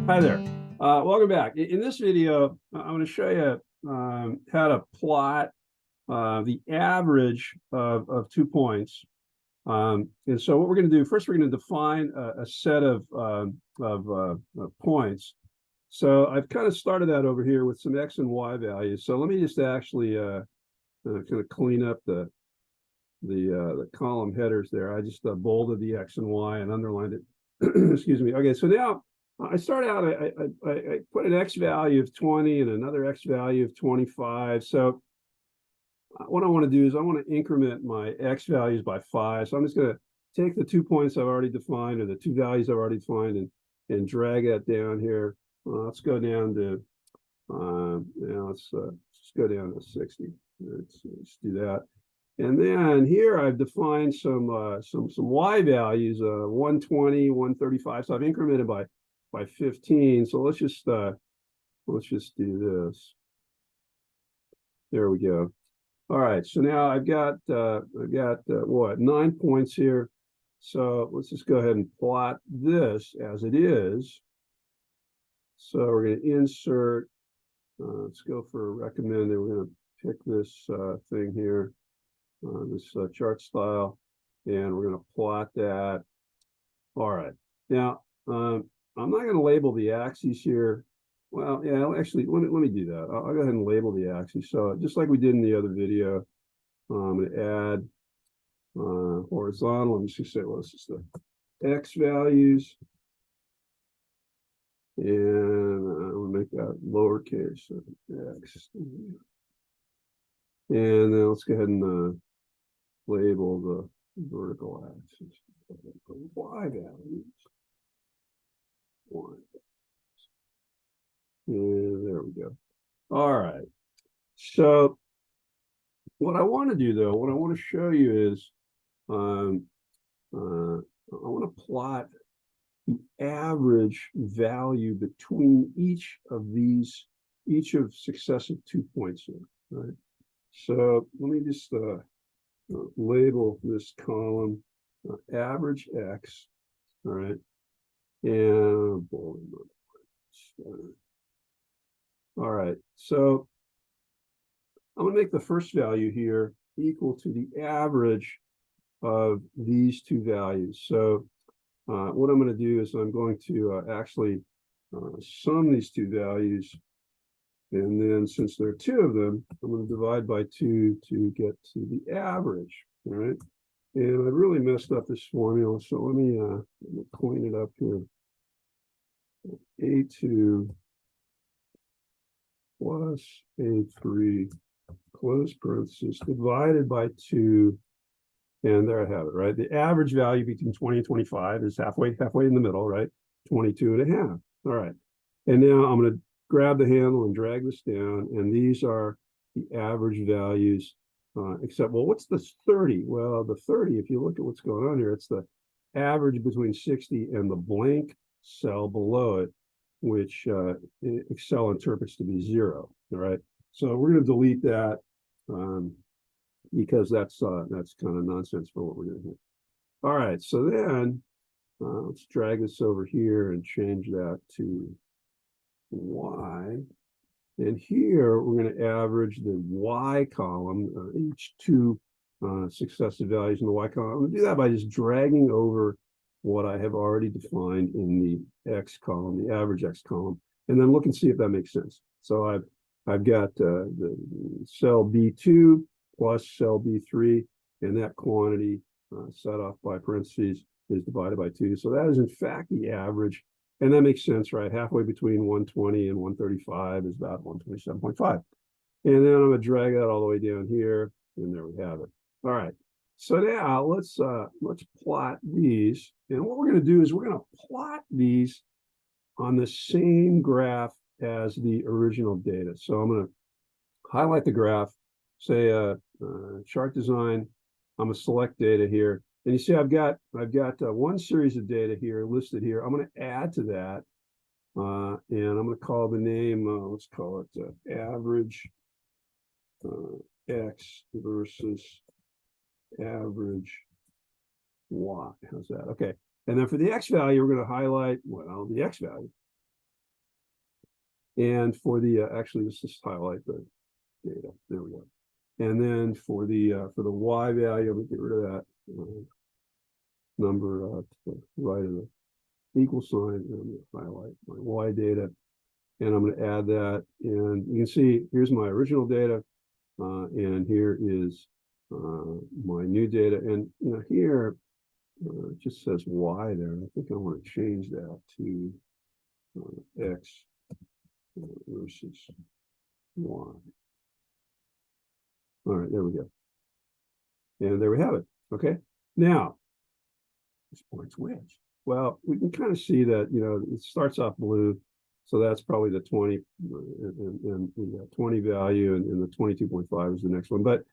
Hi there. Welcome back. In this video, I'm going to show you how to plot the average of 2 points. And so what we're going to do, first we're going to define a set of points. So I've kind of started that over here with some X and Y values. So let me just actually kind of clean up the column headers there. I just bolded the X and Y and underlined it. Excuse me. Okay, so now I start out, I put an X value of 20 and another X value of 25. So what I want to do is I want to increment my X values by 5. So I'm just going to take the 2 points I've already defined, or the 2 values I've already defined, and drag that down here. Let's go down to, let's go down to 60. Let's do that. And then here I've defined some Y values, 120, 135. So I've incremented by 15. So let's just do this. There we go. All right. So now I've got what, 9 points here. So let's just go ahead and plot this as it is. So we're going to insert. Let's go for recommended. We're going to pick this thing here. This chart style, and we're going to plot that. All right. Now, I'm not going to label the axes here. Well, yeah, actually, let me do that. I'll go ahead and label the axes. So just like we did in the other video, I'm going to add horizontal. Let me just say, well, this is the X values, and I'm going to make that lowercase X. And then let's go ahead and label the vertical axis. Y values. And there we go. All right. So what I want to do, though, what I want to show you is I want to plot the average value between each of successive 2 points here, right? So let me just label this column average X, all right, and all right. So I'm going to make the first value here equal to the average of these 2 values. So what I'm going to do is I'm going to actually sum these 2 values. And then since there are 2 of them, I'm going to divide by 2 to get to the average. All right. And I really messed up this formula. So let me clean it up here. A2 plus A3 close parenthesis divided by 2. And there I have it, right? The average value between 20 and 25 is halfway in the middle, right? 22.5. All right. And now I'm going to grab the handle and drag this down. And these are the average values, except, well, what's the 30? Well, the 30, if you look at what's going on here, it's the average between 60 and the blank cell below it, which Excel interprets to be 0. All right. So we're going to delete that. Because that's kind of nonsense for what we're doing here. All right, so then let's drag this over here and change that to Y. And here we're going to average the Y column, each 2 successive values in the Y column. I'm going to do that by just dragging over what I have already defined in the X column, the average X column, and then look and see if that makes sense. So I've got the cell B2 plus cell B3, and that quantity set off by parentheses is divided by 2. So that is in fact the average, and that makes sense, right? Halfway between 120 and 135 is about 127.5. And then I'm going to drag that all the way down here, and there we have it. All right. So now let's plot these, and what we're going to do is we're going to plot these on the same graph as the original data. So I'm going to highlight the graph, say chart design. I'm going to select data here, and you see I've got one series of data here listed here. I'm going to add to that, and I'm going to call the name. Let's call it average X versus average Y. How's that? Okay. And then for the X value, we're going to highlight, well, the X value. And for the actually, let's just highlight the data. There we go. And then for the y value, I'm gonna get rid of that number to the right of the equal sign, and I'm gonna highlight my y data, and I'm going to add that. And you can see here's my original data, and here is my new data. And here it just says y there. I think I want to change that to x versus y. All right, there we go. And there we have it. Okay. Now, this point's wedge. Well, we can kind of see that, it starts off blue. So that's probably the 20 and the 20 value, and the 22.5 is the next one. But,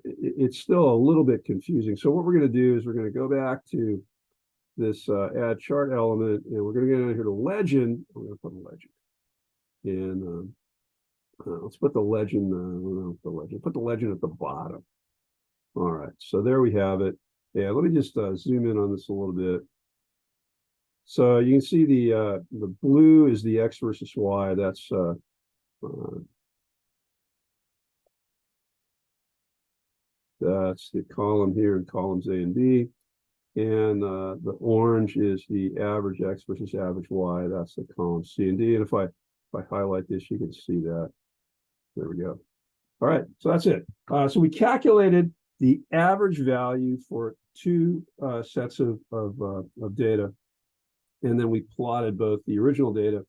it's still a little bit confusing. So what we're going to do is we're going to go back to this add chart element, and we're going to get in here to legend. I'm going to put a legend. And let's put the legend, put the legend at the bottom. All right, so there we have it. Yeah, let me just zoom in on this a little bit. So you can see the blue is the x versus y. That's the column here in columns A and B, and the orange is the average x versus average y. That's the column C and D. And if I highlight this, you can see that. There we go. All right, so that's it. So we calculated the average value for two sets of data, and then we plotted both the original data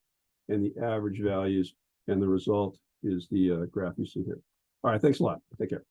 and the average values, and the result is the graph you see here. All right, thanks a lot. Take care.